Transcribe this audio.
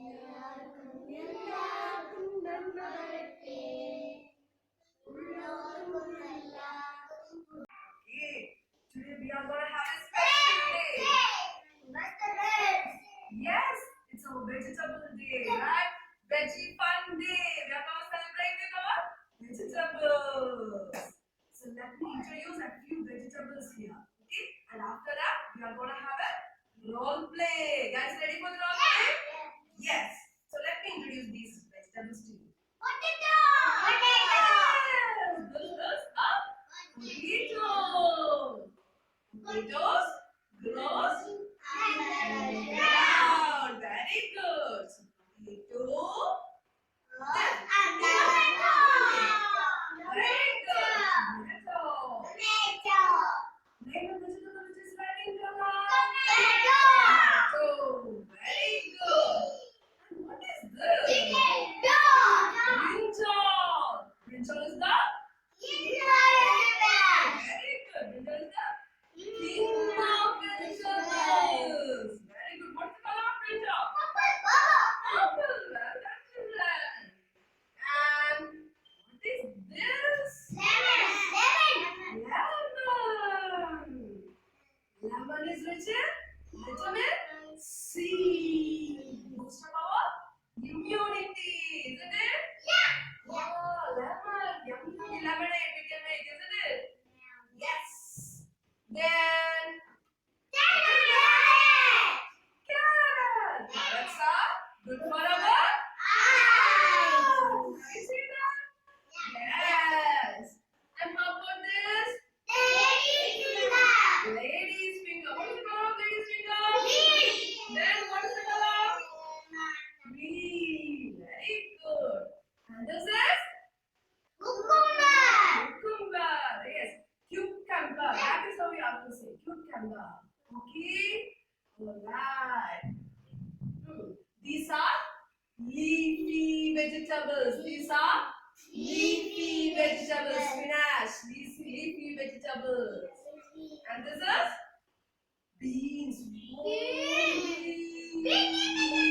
എല്ലാവർക്കും നന്മ വരട്ടെ. Today we are going to have a special day. Yes, it's our vegetable day, right? Veggie Fun day. We are going to celebrate with our vegetables. So let me introduce a few vegetables here. Okay? And after that, we are going to have a role play. Guys, ready for the role play? Yes. So let me introduce these vegetables to you. Potato. Yes. This is a potato. Potatoes grows underground. Very good. Potato. Very good. Tomato. Name of vegetable which is red in color. Tomato. Very good. And what is this? Brinjal. Brinjal is the? Very good. Brinjal is the king of vegetables. Very good. What's the color of brinjal? Purple. Well done, children. And what is this? Lemon. Lemon is rich in vitamin C. Boost of our immunity, isn't it? Oh, lemon. Yummy lemonade we can make, isn't it? Yes. Then carrot. Carrots are good for our eyes. Can you see that? Yes. And how about this? Lady's finger. What is the color of lady's finger? Then what is the color? Green. Very good. And this is? Cucumber. Yes. Cucumber. That is how we have to say. Cucumber. Okay. Alright. These are leafy vegetables. These are leafy vegetables. Spinach. These leafy vegetables. And this is beans. Beans.